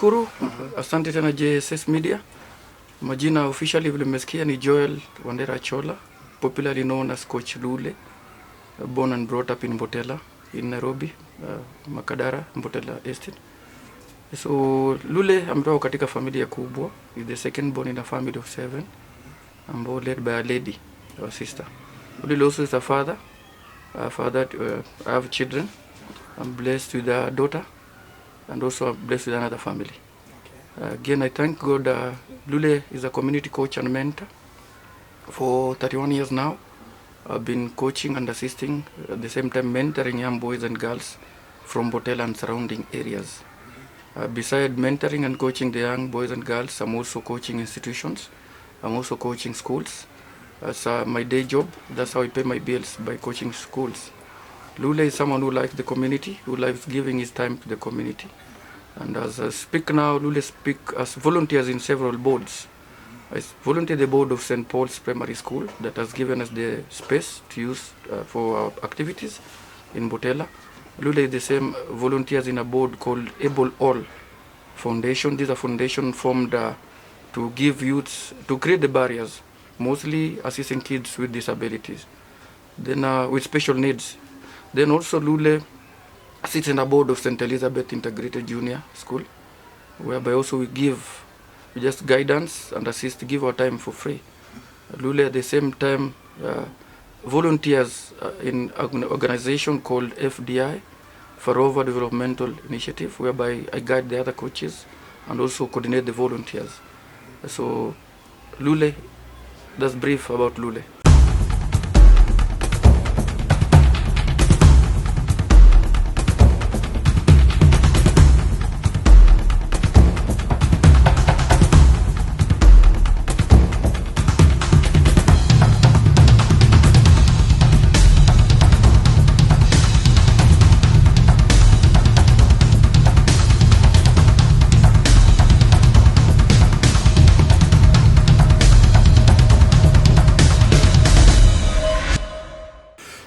Nashukuru. Asante tena JSS Media. Majina officially vile mmesikia ni Joel Wandera Achola, popularly known as Coach Lule, born and brought up in Mbotela in Nairobi, Makadara, Mbotela Estate. So Lule ametoka katika familia kubwa. He's the second born in a family of 7, ambao led by a lady, our sister. Lule also is a father. I have children. I'm blessed with a daughter, and also I'm blessed with another family. Again, I thank God. Lule is a community coach and mentor. For 31 years now, I've been coaching and assisting, at the same time mentoring young boys and girls from Mbotela and surrounding areas. Beside mentoring and coaching the young boys and girls, I'm also coaching institutions. I'm also coaching schools. As my day job, that's how I pay my bills, by coaching schools. Lule is someone who likes the community, who likes giving his time to the community. And as I speak now, Lule speak as volunteers in several boards. I volunteer the board of St. Paul's Primary School that has given us the space to use for our activities in Mbotela. Lule is the same volunteers in a board called Able All Foundation. This is a foundation formed to give youths, to create the barriers, mostly assisting kids with disabilities, then with special needs. Then also Lule sits in a board of St. Elizabeth Integrated Junior School, whereby also we just guidance and assist, give our time for free. Lule at the same time volunteers in an organization called FDI, Forever Developmental Initiative, whereby I guide the other coaches and also coordinate the volunteers. So Lule, that's brief about Lule.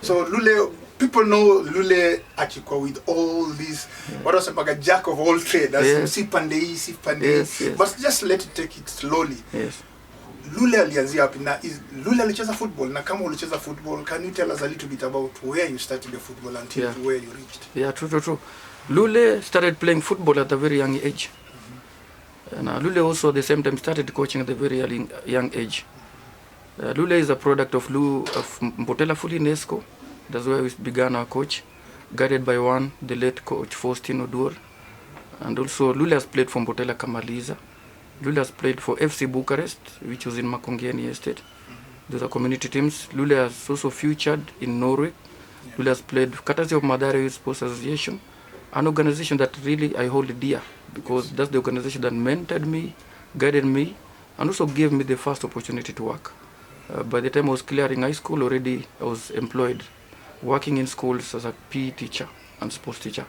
So Lule, people know Lule Achikwa with all these, what was like a jack of all trades. That's Yes. But just let it take it slowly. Yes. Lule alianzia wapi na Lule alicheza football, na kama ulicheza football, can you tell us a little bit about where you started the football until where you reached? Yeah, true. Lule started playing football at a very young age. And Lule also at the same time started coaching at a very young age. Lule is a product of Mbotela Fully Nesco. That's where we began our coach, guided by the late coach Faustin Odur. And also Lule has played for Mbotela Kamaliza. Lule has played for FC Bucharest, which was in Makongeni Estate. Those are community teams. Lule has also featured in Norway. Lule has played courtesy of Madara Youth Sports Association, an organization that really I hold dear, because that's the organization that mentored me, guided me, and also gave me the first opportunity to work. By the time I was clearing high school, already I was employed, working in schools as a PE teacher and sports teacher.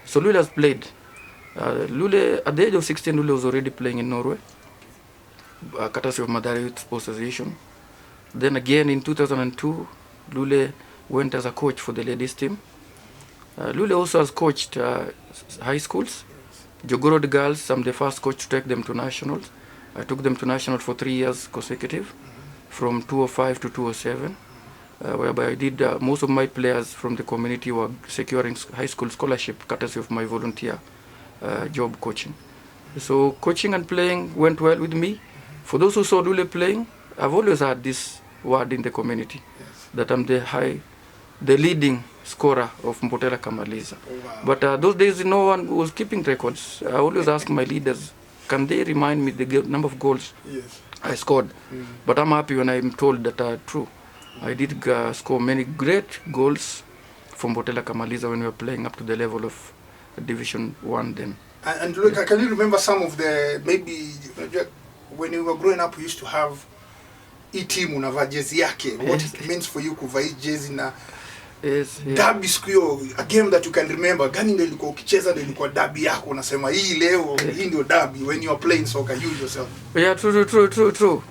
So Lule has played. Lule, at the age of 16, Lule was already playing in Norway, courtesy of Madara Youth Sports Association. Then again in 2002, Lule went as a coach for the ladies team. Lule also has coached high schools. Jogorod girls, I'm the first coach to take them to nationals. I took them to nationals for 3 years consecutive, from 2005 to 2007, whereby I did most of my players from the community were securing high school scholarship courtesy of my volunteer job coaching. So coaching and playing went well with me. For those who saw Lule playing, I've always had this word in the community, that I'm the leading scorer of Mbotela Kamaliza. Oh, wow. But those days no one was keeping records. I always ask my leaders, can they remind me the number of goals I scored? But I'm happy when I'm told that are true. I did score many great goals from Mbotela Kamaliza when we were playing up to the level of Division 1 then. And look, can you remember some of the, maybe when you were growing up, you used to have team unavaa jezi yake, what it means for you kuvaa jezi na derby siku hiyo, a game that you can remember, gani ndio ilikuwa ukicheza ndio ilikuwa derby yako, unasema hii leo hii ndio derby when you are playing soccer you yourself? Yeah, true.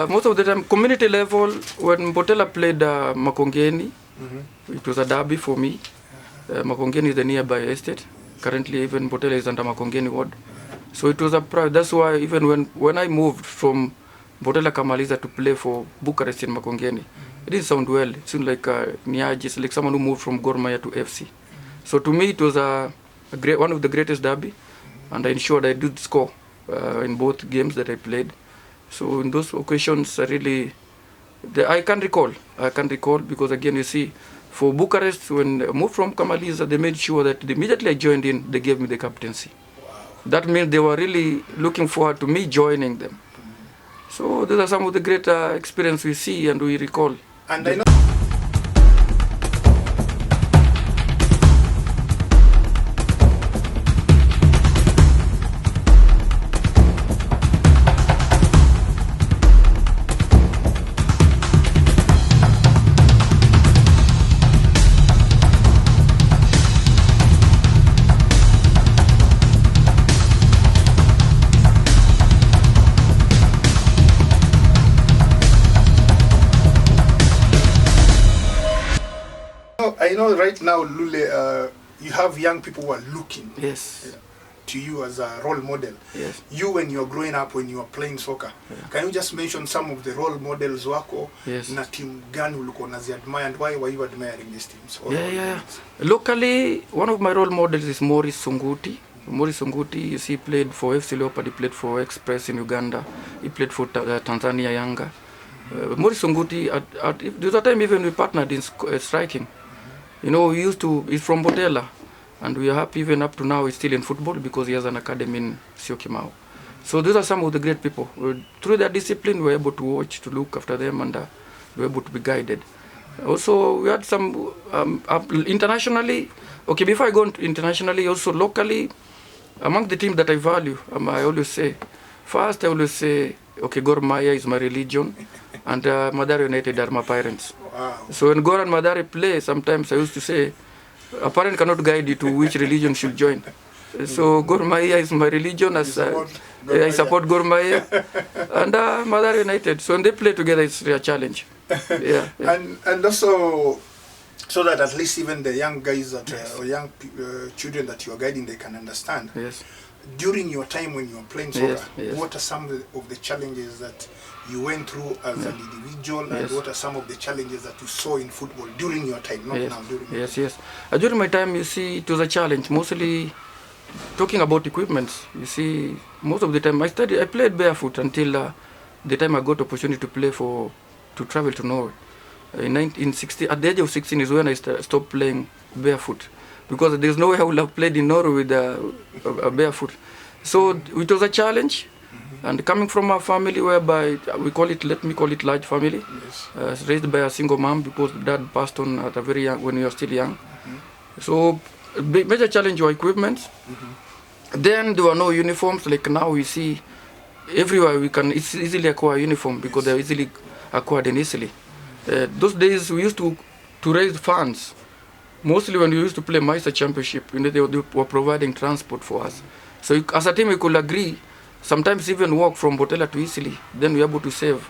Most of the time community level, when Mbotela played Makongeni, it was a derby for me. Makongeni is the nearby estate. Currently even Mbotela is under Makongeni ward. So it was a pride. That's why even when I moved from Botela Kamaliza to play for Bucharest in Makongeni, it didn't sound well. It seemed like Niaji, like someone who moved from Gor Mahia to FC. So to me, it was one of the greatest derby, and I ensured I did score in both games that I played. So in those occasions, I can recall because again, you see, for Bucharest, when I moved from Kamaliza, they made sure that immediately I joined in, they gave me the captaincy. Wow. That means they were really looking forward to me joining them. So these are some of the great experience we see and we recall. And I know. I know right now, Lule, you have young people who are looking to you as a role model. Yes. You, when you were growing up, when you were playing soccer, can you just mention some of the role models wako na team gani ulikuwa unaziadmire, and why were you admiring these teams? Locally, one of my role models is Maurice Sunguti. Maurice Sunguti, you see, played for FC Leopard, he played for Express in Uganda, he played for Tanzania Yanga. Maurice Sunguti, there was a time even we partnered in striking. You know, he's from Botela, and we are happy even up to now he's still in football because he has an academy in Syokimau. So those are some of the great people. Through their discipline, we were able to watch, to look after them, and we were able to be guided. Also, we had some internationally. Okay, before I go internationally, also locally, among the teams that I value, I always say, okay, Gor Mahia is my religion, and Mathare United are my parents. Wow. So when Gor and Mathare play, sometimes I used to say, a parent cannot guide you to which religion should join. So Gor Mahia is my religion, as I support Gor Mahia, and Mathare United. So when they play together, it's a challenge. And also, so that at least even the young guys that or young children that you are guiding, they can understand. Yes. During your time when you were playing soccer, what are some of the challenges that you went through as an individual, and what are some of the challenges that you saw in football during your time, not now, during your time? During my time, you see, it was a challenge, mostly talking about equipments. You see, most of the time I played barefoot until the time I got opportunity to play to travel to Norway. At the age of 16 is when I stopped playing barefoot, because there's no way I would have played in Norway with a barefoot. So it was a challenge, and coming from a family whereby let me call it large family, raised by a single mom because dad passed on at a very young, when you were still young. So major challenge were equipment. Then there were no uniforms. Like now we see everywhere we can easily acquire uniform because they're easily acquired and easily. Those days we used to raise funds. Mostly when we used to play MYSA championship, they were providing transport for us. So as a team we could agree, sometimes even walk from Botela to Isili, then we were able to save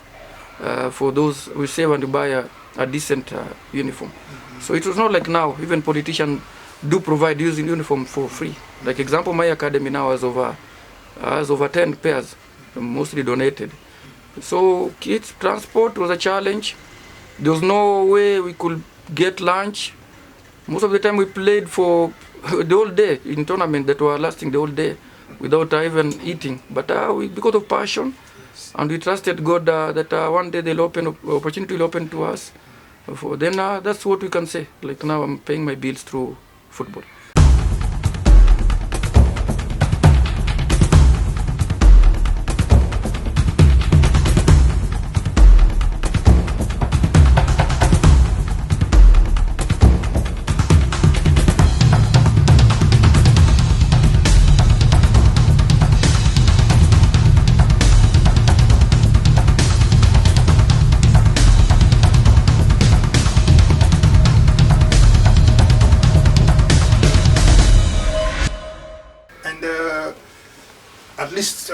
for those, we save and buy a decent uniform. So it was not like now, even politicians do provide using uniform for free. Like example, my academy now has over 10 pairs, mostly donated. So kids transport was a challenge. There was no way we could get lunch. Most of the time we played for the whole day in tournaments that were lasting the whole day without even eating. But because of passion, and we trusted God that one day opportunity will open to us. Then that's what we can say. Like now I'm paying my bills through football. At least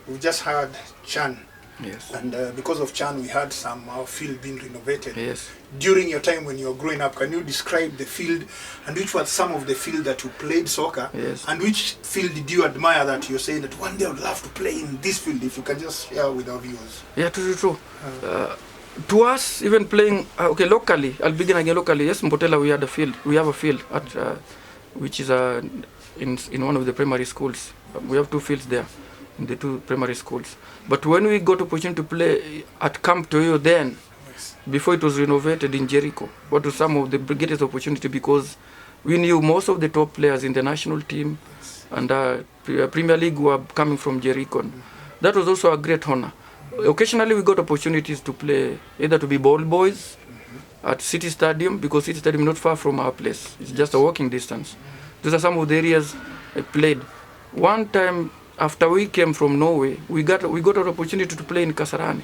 we just had Chan Yes. And because of Chan, we had some field being renovated. Yes. During your time when you were growing up, can you describe the field and which was some of the field that you played soccer? Yes. And which field did you admire that you're saying that one day I would love to play in this field? If you can just share with our viewers. Yeah, true. To us, even playing, locally, I'll begin again locally. Yes, Mbotela, we had a field. We have a field at, which is in one of the primary schools. We have 2 fields there, in the 2 primary schools. But when we got opportunity to play at Camp Toyo then, before it was renovated in Jericho, what was some of the greatest opportunity because we knew most of the top players in the national team and Premier League were coming from Jericho. That was also a great honor. Occasionally we got opportunities to play, either to be ball boys at City Stadium, because City Stadium is not far from our place. It's just a walking distance. Those are some of the areas I played. One time, after we came from Norway, we got an opportunity to play in Kasarani.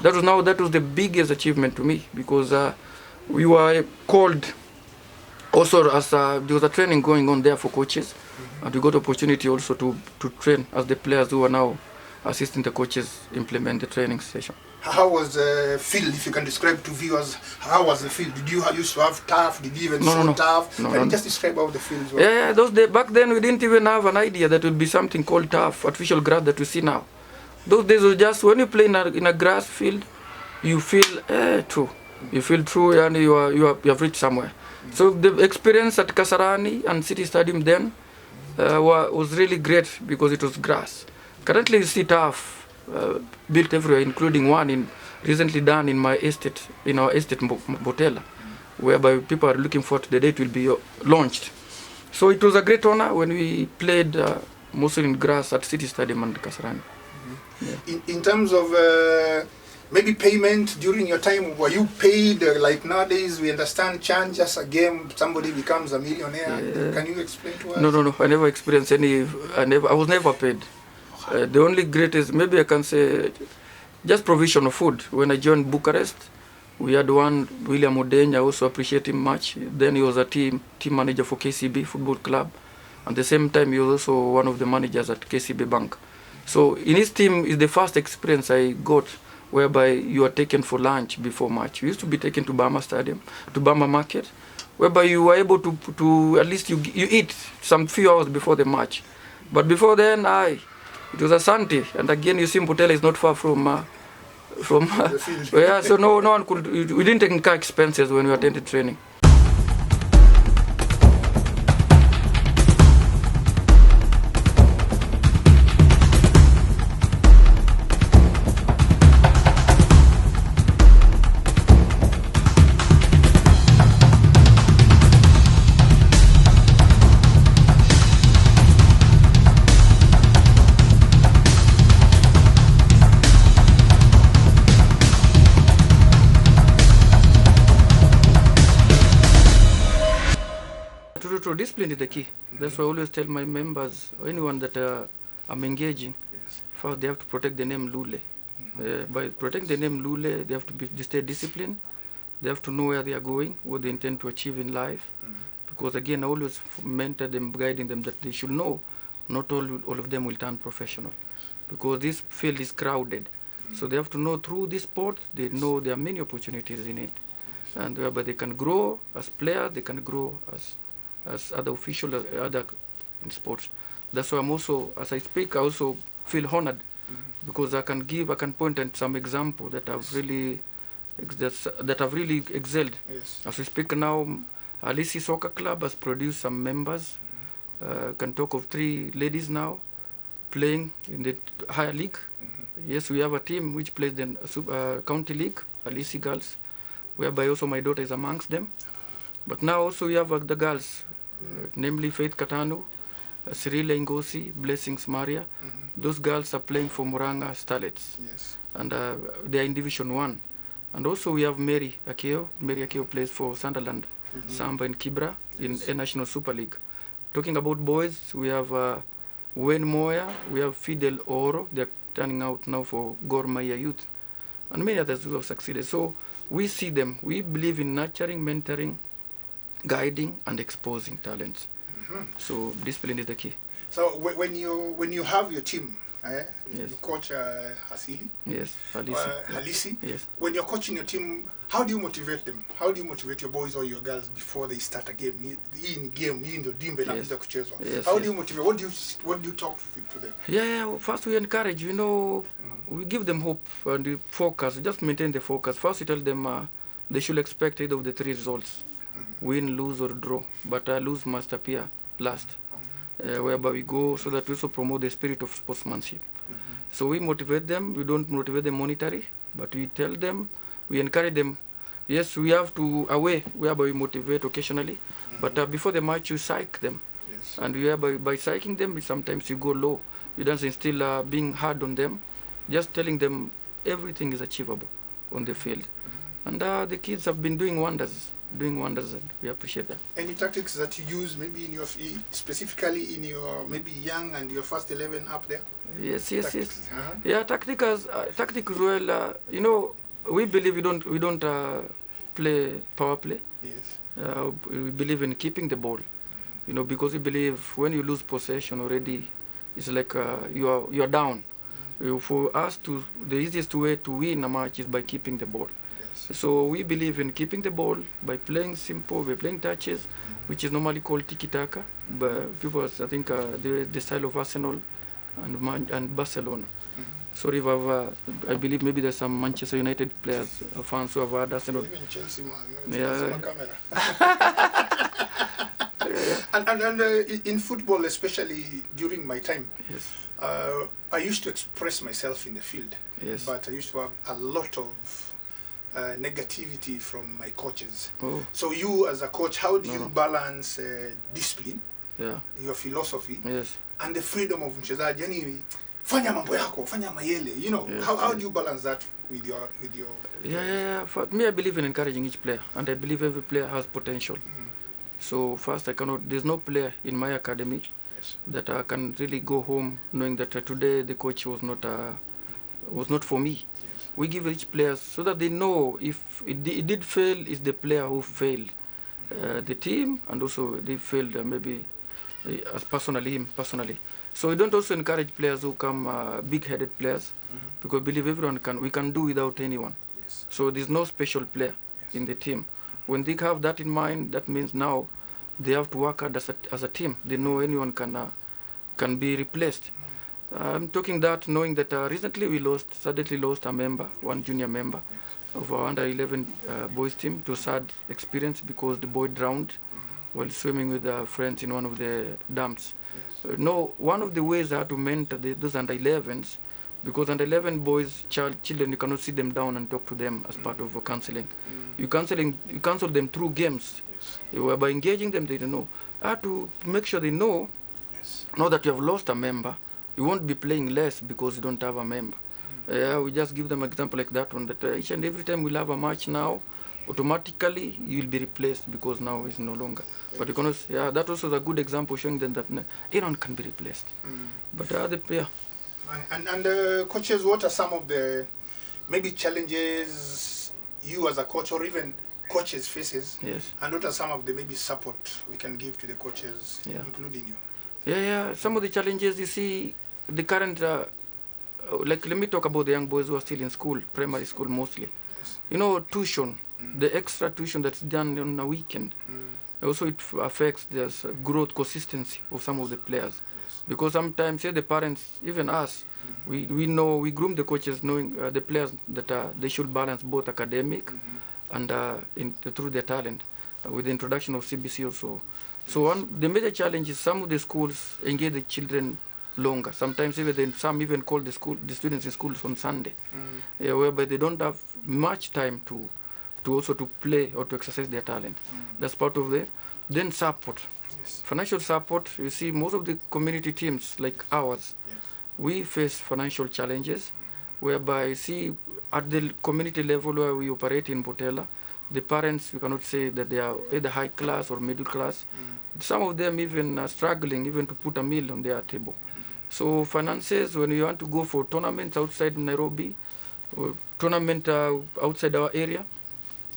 That was the biggest achievement to me, because we were called also as there was a training going on there for coaches, and we got opportunity also to train as the players who are now assisting the coaches implement the training session. How was the field, if you can describe to viewers, how was the field? Did you used to have turf? Did you even saw turf? Can you just describe how the fields were? Yeah, back then we didn't even have an idea that would be something called turf, artificial grass that we see now. Those days was just, when you play in a grass field, you feel true. You feel true and you have reached somewhere. So the experience at Kasarani and City Stadium then was really great because it was grass. Currently you see turf built everywhere, including one recently done in our estate Mbotela, whereby people are looking forward to the day it will be launched. So it was a great honor when we played mostly in grass at City Stadium and Kasarani. Yeah. In terms of maybe payment during your time, were you paid like nowadays? We understand Chan, just a game, somebody becomes a millionaire. Can you explain to us? No. I never experienced any. I was never paid. The only greatest, maybe I can say, just provision of food. When I joined Bucharest, we had one, William Odeny. I also appreciate him much. Then he was a team manager for KCB Football Club. At the same time, he was also one of the managers at KCB Bank. So in his team is the first experience I got whereby you are taken for lunch before match. We used to be taken to Bama Stadium, to Bama Market, whereby you were able to at least you eat some few hours before the match. But before then, it was a Sunday, and again you see Mbotela is not far from yeah, so no one could. We didn't incur expenses when we attended training. True. Discipline is the key. That's why I always tell my members, or anyone that I'm engaging, first they have to protect the name Lule. By protecting the name Lule, they have to stay disciplined. They have to know where they are going, what they intend to achieve in life. Because again, I always mentor them, guiding them that they should know not all of them will turn professional. Because this field is crowded. So they have to know through this sport, they know there are many opportunities in it. And whereby they can grow as players, they can grow as other officials, other in sports. That's why I'm also, as I speak, I also feel honored because I can point at some example that have really excelled. Yes. As we speak now, Halisi Soccer Club has produced some members. Can talk of 3 ladies now playing in the higher league. Yes, we have a team which plays the county league, Halisi girls, whereby also my daughter is amongst them. But now also we have the girls, namely Faith Katanu, Cyrilla Ngosi, Blessings Maria. Those girls are playing for Muranga Starlets. Yes. And they are in Division 1. And also we have Mary Akeo. Mary Akeo plays for Sunderland, Samba in Kibra in a National Super League. Talking about boys, we have Wayne Moya, we have Fidel Oro. They are turning out now for Gor Mahia Youth. And many others who have succeeded. So we see them. We believe in nurturing, mentoring, guiding and exposing talents. So discipline is the key. So when you have your team, Yes. You coach Hasili. Yes, Halisi. Halisi. Yes. When you're coaching your team, how do you motivate them? How do you motivate your boys or your girls before they start a game? Yes. How do you motivate? What do you talk to them? Yeah. First we encourage, we give them hope and we focus, just maintain the focus. First we tell them they should expect either of the three results, win, lose or draw, but lose must appear last, whereby we go so that we also promote the spirit of sportsmanship. So we motivate them. We don't motivate them monetarily, but we tell them, we encourage them. Yes, we have to away, whereby we motivate occasionally, but before the match you psych them. Yes. And whereby by psyching them, sometimes you go low. You don't instill being hard on them, just telling them everything is achievable on the field. And the kids have been doing wonders, and we appreciate that. Any tactics that you use, maybe in your specifically in your maybe young and your first 11 up there? Yes. Yeah, tactics. Well, we believe we don't play power play. Yes. We believe in keeping the ball, because we believe when you lose possession already, it's like you are down. For us, the easiest way to win a match is by keeping the ball. Yes. So we believe in keeping the ball by playing simple, by playing touches, which is normally called tiki-taka. But people, I think, the style of Arsenal and Barcelona. Sorry if I believe maybe there's some Manchester United players, fans who have heard Arsenal. Even Chelsea, man. Yeah. And in football, especially during my time, yes. I used to express myself in the field. Yes. But I used to have a lot of negativity from my coaches. Oh. So you, as a coach, how do you balance discipline, your philosophy, yes, and the freedom of mchezaji? Yani, fanya mambo yako, fanya mayele. Yes, how do you balance that with your? Yeah. For me, I believe in encouraging each player, and I believe every player has potential. So first, there's no player in my academy that I can really go home knowing that today the coach was not for me. Yes. We give each player so that they know if it did fail, it's the player who failed, the team, and also they failed maybe as him personally. So we don't also encourage players who come big-headed players, because I believe we can do without anyone. Yes. So there's no special player in the team. When they have that in mind, that means now they have to work hard as a team. They know anyone can be replaced. I'm talking that knowing that recently we suddenly lost a member, one junior member of our under-11 boys team. It was a sad experience because the boy drowned while swimming with friends in one of the dams. One of the ways I had to mentor those under-11s, because under-11 boys, children, you cannot sit them down and talk to them as part of counseling. You counsel them through games. By engaging them, they don't know. I have to make sure they know that you have lost a member. You won't be playing less because you don't have a member. We just give them an example like that one, that each and every time we'll have a match now, automatically you'll be replaced because now it's no longer. But you can that also is a good example showing them that anyone can be replaced. But And coaches, what are some of the maybe challenges you as a coach or even coaches faces? Yes. And what are some of the maybe support we can give to the coaches, including you? Yeah. Some of the challenges you see, the current, let me talk about the young boys who are still in school, primary school mostly. Yes. Tuition, the extra tuition that's done on a weekend. Also it affects the growth, consistency of some of the players. Because sometimes, the parents, even us, we know, we groom the coaches knowing the players that they should balance both academic and through their talent with the introduction of CBC also. So the major challenge is some of the schools engage the children longer. Sometimes some even call the students in schools on Sunday, whereby they don't have much time to also to play or to exercise their talent. That's part of it. Then support. Financial support, you see, most of the community teams like ours, we face financial challenges, whereby you see at the community level where we operate in Botella, the parents, we cannot say that they are either high class or middle class. Some of them even are struggling even to put a meal on their table. So finances, when you want to go for tournaments outside Nairobi, or tournament outside our area,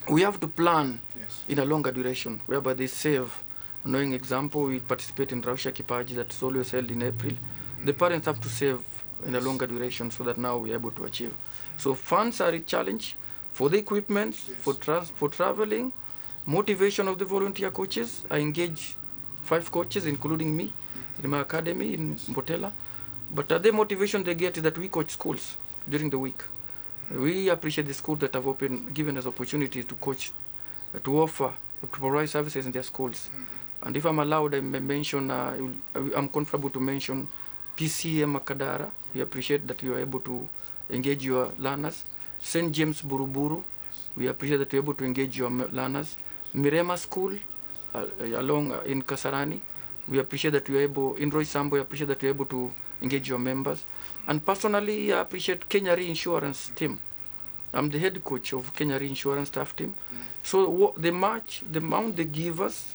we have to plan in a longer duration, whereby they save. Knowing example, we participate in Rausha Kipaji that's always held in April. The parents have to save in a longer duration, so that now we're able to achieve. So funds are a challenge for the equipment, for traveling, motivation of the volunteer coaches. I engage 5 coaches, including me, in my academy in Mbotela. But the motivation they get is that we coach schools during the week. We appreciate the schools that have given us opportunities to coach, to offer, to provide services in their schools. And if I'm allowed, I may mention, I'm comfortable to mention PCM Makadara. We appreciate that you are able to engage your learners. St. James Buruburu, we appreciate that you're able to engage your learners. Mirema School, along in Kasarani, we appreciate that you're able, in Roy Sambo, we appreciate that you're able to engage your members. And personally, I appreciate Kenya Reinsurance team. I'm the head coach of Kenya Reinsurance staff team. So the amount they give us,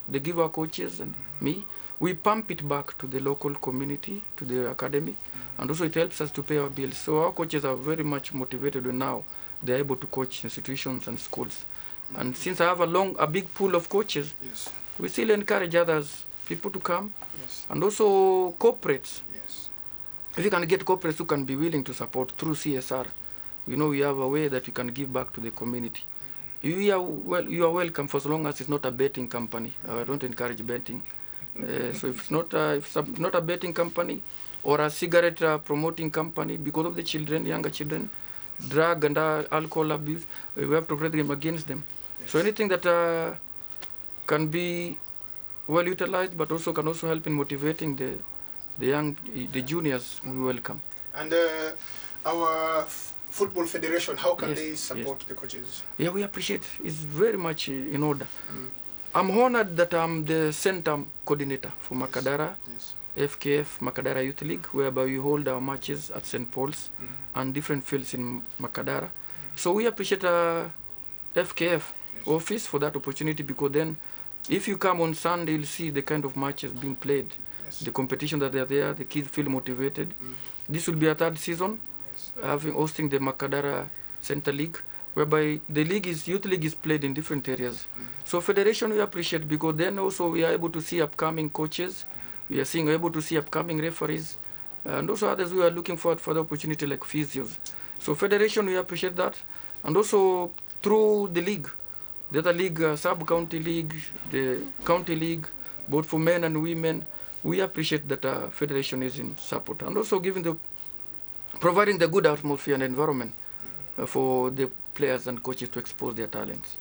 they give our coaches and me, we pump it back to the local community, to the academy, and also it helps us to pay our bills. So our coaches are very much motivated now. They're able to coach institutions and schools. And since I have a big pool of coaches, we still encourage people to come, and also corporates. If you can get corporates who can be willing to support through CSR, we have a way that you can give back to the community. You are welcome, for as long as it's not a betting company. I don't encourage betting. So if it's not a betting company or a cigarette promoting company, because of the children, younger children, drug and alcohol abuse, we have to protect them against them. So anything that can be well utilized, but also can also help in motivating the juniors, we welcome. And our Football Federation, how can they support the coaches? Yeah, we appreciate. It's very much in order. I'm honored that I'm the center coordinator for Makadara, FKF Makadara Youth League, whereby we hold our matches at St. Paul's and different fields in Makadara. So we appreciate FKF office for that opportunity, because then if you come on Sunday, you'll see the kind of matches being played, the competition that they're there, the kids feel motivated. This will be a 3rd season, hosting the Makadara Center League, whereby the youth league is played in different areas. So federation we appreciate, because then also we are able to see upcoming coaches, we are able to see upcoming referees, and also others we are looking forward for the opportunity like physios. So federation, we appreciate that, and also through the league, the other league, sub-county league, the county league, both for men and women, we appreciate that federation is in support, and also providing the good atmosphere and environment for the players and coaches to expose their talents.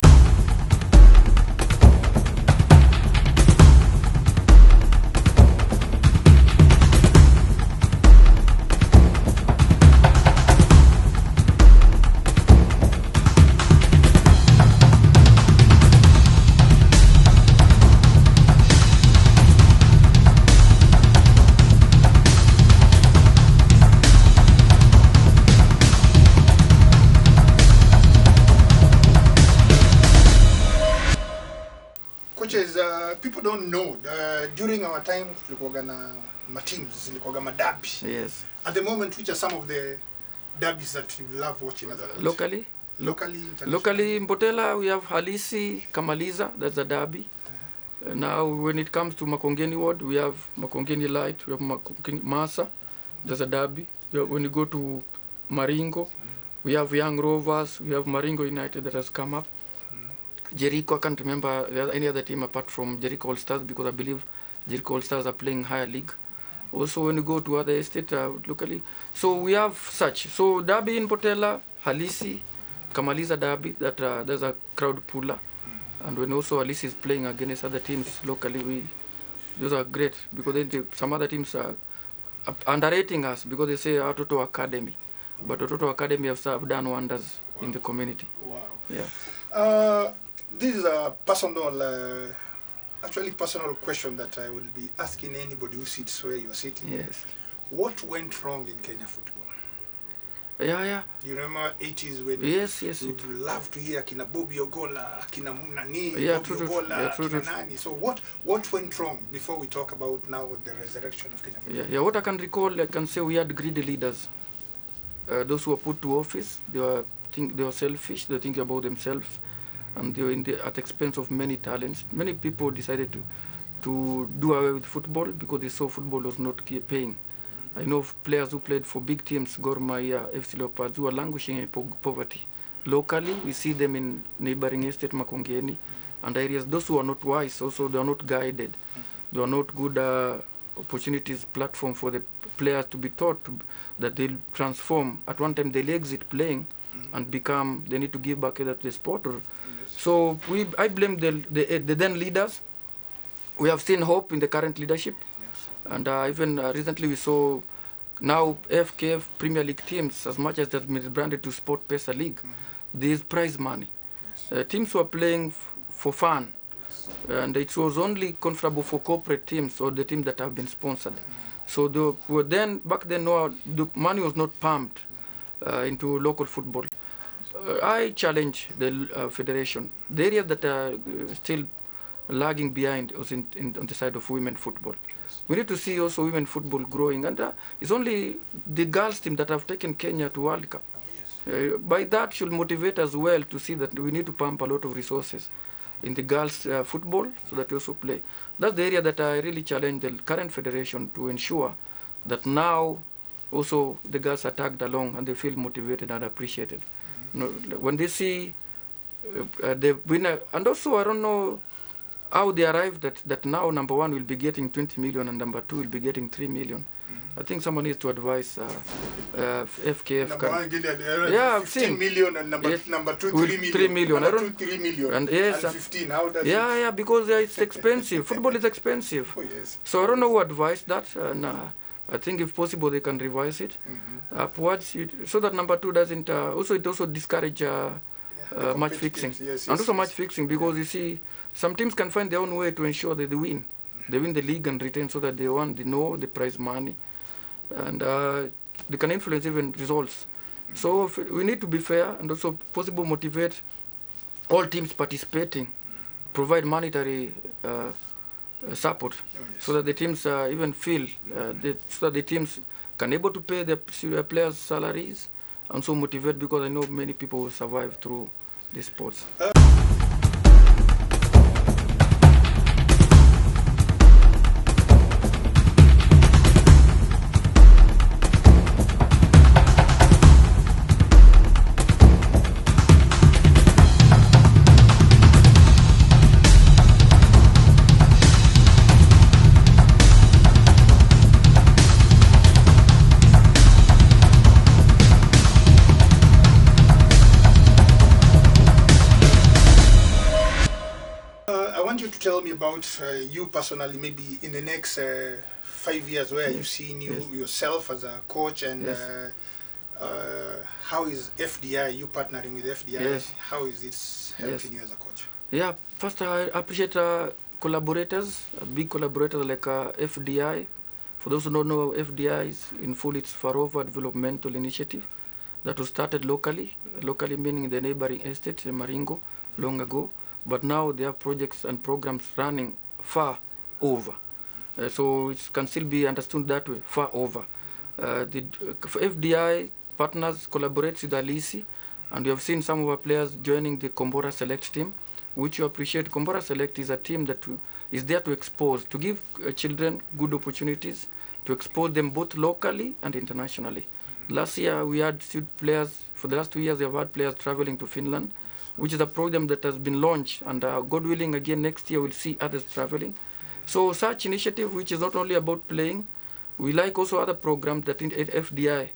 People don't know, during our time, tulikuwa na teams, tulikuwa na derby. Yes. At the moment, which are some of the derbies that you love watching as a coach? Locally, in Mbotela, we have Halisi, Kamaliza, that's a derby. Now, when it comes to Makongeni Ward, we have Makongeni Light, we have MYSA, there's a derby. When you go to Maringo, we have Young Rovers, we have Maringo United that has come up. Jericho, I can't remember any other team apart from Jericho All-Stars, because I believe Jericho All-Stars are playing higher league. Also, when you go to other estate locally, so we have such. So derby in Mbotela, Halisi, Kamaliza derby, that there's a crowd puller. And when also Halisi is playing against other teams locally, those are great, because then some other teams are underrating us, because they say Atoto Academy. But Atoto Academy have done wonders in the community. Wow. Yeah. This is a personal, actually personal question that I will be asking anybody who sits where you are sitting. Yes. What went wrong in Kenya football? Yeah. You remember 80s when yes. you'd love to hear Kina Bobby Ogola, Kina Nani, Bobby true. Ogola, Kina Nani. So what went wrong before we talk about now the resurrection of Kenya football? Yeah. What I can recall, I can say we had greedy leaders. Those who were put to office, they were selfish, they were thinking about themselves, and they were at the expense of many talents. Many people decided to do away with football because they saw football was not paying. I know of players who played for big teams, Gor Mahia, FC Leopards, who are languishing in poverty. Locally, we see them in neighboring estate Makongeni and areas. Those who are not wise, also they are not guided. There are not good opportunities, platform for the players to be taught that they'll transform. At one time, they'll exit playing and become, they need to give back either to the sport. Or, so I blame the then leaders. We have seen hope in the current leadership. And even recently we saw now FKF Premier League teams, as much as they've been rebranded to Sport Pesa League, there's prize money. Teams were playing for fun. And it was only comfortable for corporate teams or the teams that have been sponsored. So back then, no, the money was not pumped into local football. I challenge the federation. The areas that are still lagging behind was on the side of women football. We need to see also women football growing, and it's only the girls team that have taken Kenya to World Cup. By that should motivate as well to see that we need to pump a lot of resources in the girls football so that we also play. That's the area that I really challenge the current federation to ensure that now also the girls are tagged along and they feel motivated and appreciated. You know, when they see the winner, and also I don't know how they arrived that now number one will be getting 20 million and number two will be getting 3 million. I think someone needs to advise FKF. Number one, 15 15 million and number two, 3 million. 3 million. Number 3 million. And yes, and 15. How does yeah, because it's expensive. Football is expensive. Oh, yes. So I don't know who advised that. And I think if possible they can revise it upwards so that number two doesn't. It also discourage match fixing. Yes, and also match fixing because you see some teams can find their own way to ensure that they win. They win the league and retain so that they know the prize money. And they can influence even results. So we need to be fair and also possible motivate all teams participating, provide monetary support so that the teams even feel so that the teams can able to pay their players' salaries and so motivate, because I know many people will survive through these sports. Tell me about you personally, maybe in the next 5 years, where you see yourself as a coach, and how is FDI, you partnering with FDI, how is it helping you as a coach? Yeah, first I appreciate collaborators, big collaborators like FDI. For those who don't know, FDI is in full, it's Farova Developmental Initiative that was started locally meaning the neighboring estate, Maringo, long ago. But now there are projects and programs running far over. So it can still be understood that way, far over. The FDI partners collaborates with Halisi, and we have seen some of our players joining the Kombora Select team, which you appreciate. Kombora Select is a team that is there to expose, to give children good opportunities, to expose them both locally and internationally. Last year we had players, for the last 2 years we have had players traveling to Finland, which is a program that has been launched, and God willing, again next year we'll see others traveling. So such initiative, which is not only about playing, we like also other programs that FDI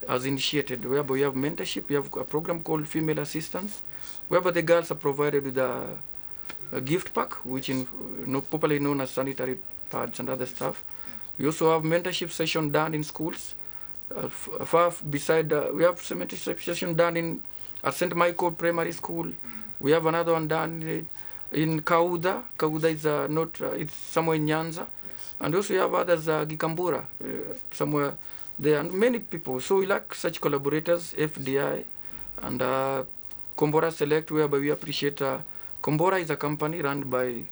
has initiated, whereby we have mentorship. We have a program called Female Assistance, whereby the girls are provided with a gift pack, which is popularly known as sanitary pads and other stuff. We also have mentorship session done in schools. Far beside, we have mentorship session done at St. Michael Primary School. We have another one done in Kauda. Kauda is it's somewhere in Nyanza. And also we have others, Gikambura, somewhere there, and many people. So we like such collaborators, FDI, and Kombora Select, whereby we appreciate. Kombora is a company run by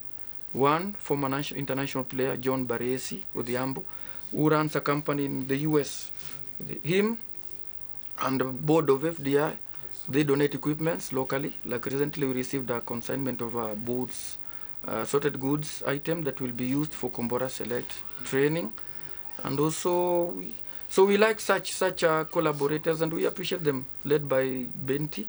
one former international player, John Baresi, Odhiambo, who runs a company in the US. Him and the board of FDI, they donate equipments locally. Like recently we received a consignment of boots, sorted goods item that will be used for Kombora Select training. And also So we like such collaborators, and we appreciate them, led by Benti.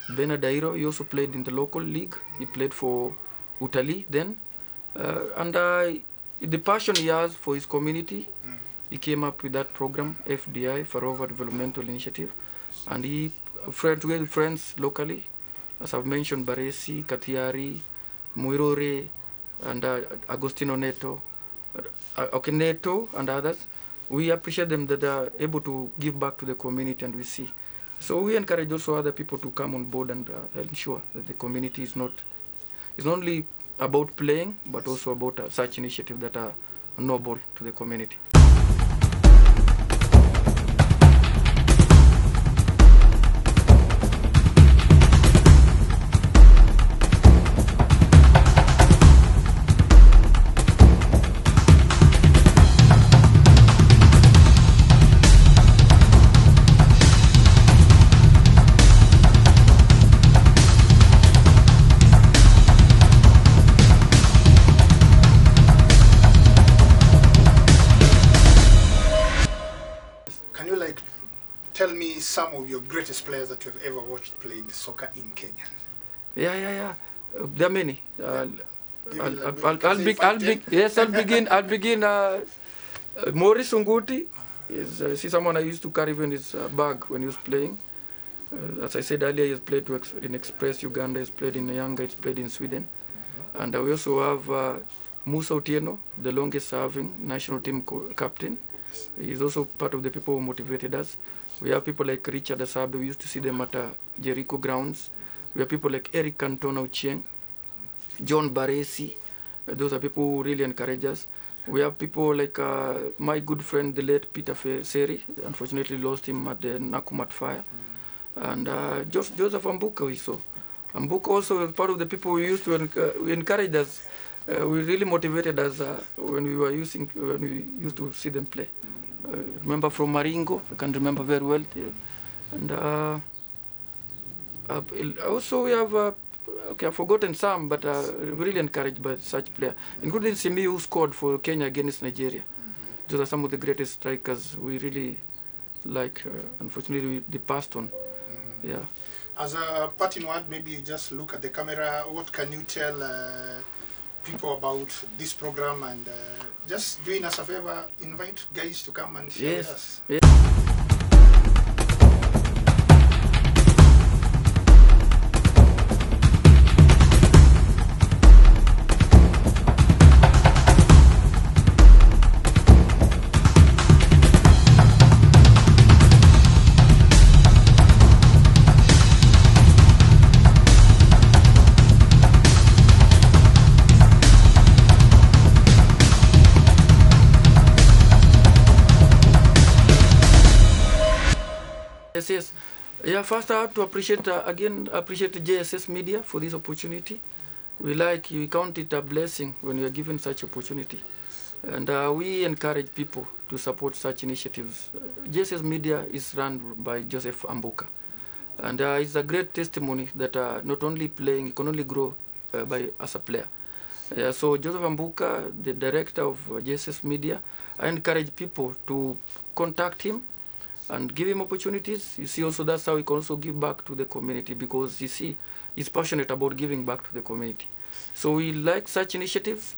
Benadairo, he also played in the local league. He played for Utali then. And the passion he has for his community, he came up with that program, FDI, Farova Developmental Initiative. And he, together with friends locally, as I've mentioned, Baresi, Katiari, Muirore, and Agostino Neto, Neto, and others. We appreciate them that they are able to give back to the community, and we see. So we encourage also other people to come on board and ensure that the community is not only about playing, but also about such initiatives that are noble to the community. Tell me some of your greatest players that you have ever watched playing soccer in Kenya. Yeah. There are many. I'll begin. Maurice Unguti is someone I used to carry in his bag when he was playing. As I said earlier, he has played in Express Uganda. He's played in Yanga. He's played in Sweden. And we also have Musa Otieno, the longest serving national team captain. He's also part of the people who motivated us. We have people like Richard Asabe. We used to see them at Jericho grounds. We have people like Eric Cantona Uchieng, John Baresi. Those are people who really encourage us. We have people like my good friend, the late Peter Seri. Unfortunately, lost him at the Nakumat fire. And Joseph Ambuka also. Ambuka also was part of the people we used to encourage us. We really motivated us when we used to see them play. Remember from Maringo, I can remember very well. And also we have, I've forgotten some, but really encouraged by such players, including Simi, who scored for Kenya against Nigeria. Those are some of the greatest strikers we really like. Unfortunately, they passed on. Yeah. As a parting word, maybe you just look at the camera. What can you tell people about this program, and just doing us a favor, invite guys to come and share with us. Yes. Yes. Yeah, first I have to appreciate JSS Media for this opportunity. We count it a blessing when we are given such opportunity. And we encourage people to support such initiatives. JSS Media is run by Joseph Ambuka. And it's a great testimony that not only playing, you can only grow as a player. So Joseph Ambuka, the director of JSS Media, I encourage people to contact him and give him opportunities. You see, also that's how he can also give back to the community, because you see, he's passionate about giving back to the community. So we like such initiatives,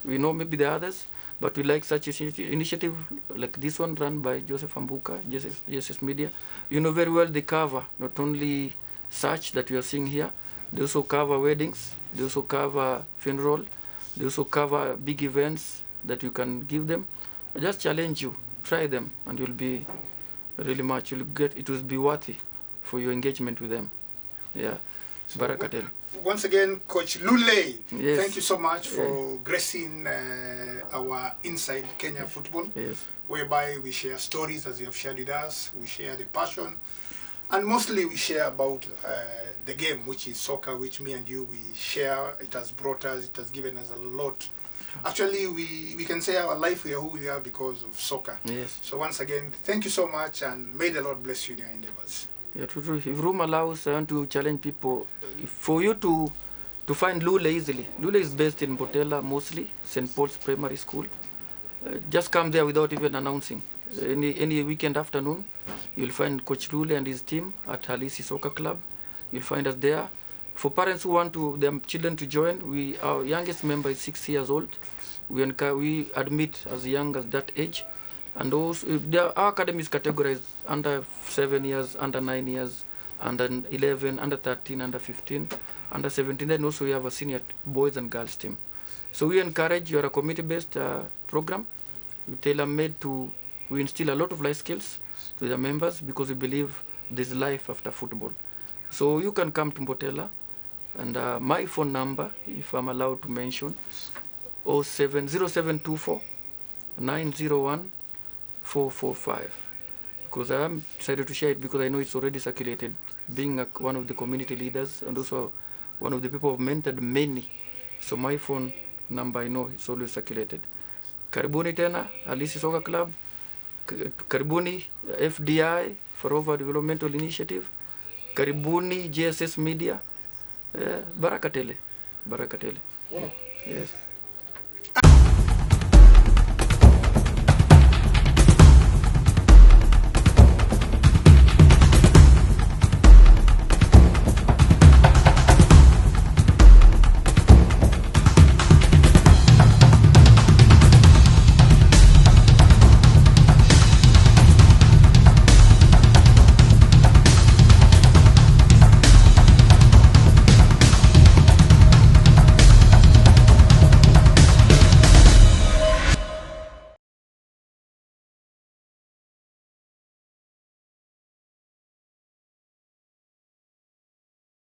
we know maybe the others, but we like such initiative like this one run by Joseph Ambuka, JSS Media. You know very well they cover not only such that we are seeing here, they also cover weddings, they also cover funeral, they also cover big events that you can give them. I just challenge you, try them, and you'll be really much, it will be worthy for your engagement with them. Yeah. So Barakatel. Once again, Coach Lule, yes, thank you so much for gracing our Inside Kenya Football, whereby we share stories as you have shared with us, we share the passion, and mostly we share about the game, which is soccer, which me and you, we share. It has brought us, it has given us a lot. Actually, we can say our life, we are who we are because of soccer. Yes. So once again, thank you so much, and may the Lord bless you in your endeavors. Yeah, true. If room allows, I want to challenge people. For you to find Lule easily, Lule is based in Botela mostly, St. Paul's Primary School. Just come there without even announcing. any weekend afternoon, you'll find Coach Lule and his team at Halisi Soccer Club. You'll find us there. For parents who want their children to join, our youngest member is 6 years old. We admit as young as that age. And also, our academy is categorized under 7 years, under 9 years, under 11, under 13, under 15, under 17. Then also we have a senior boys and girls team. So we encourage, you are a community-based program. We instill a lot of life skills to the members because we believe there's life after football. So you can come to Mbotela, and my phone number, if I'm allowed to mention, 0724 901 445. Because I am decided to share it because I know it's already circulated. Being one of the community leaders and also one of the people who have mentored many. So my phone number, I know it's always circulated. Karibuni tena, Halisi Soccer Club. Karibuni FDI, Forever Developmental Initiative. Karibuni JSS Media. Barakatele. Barakatele. Wow. Yes.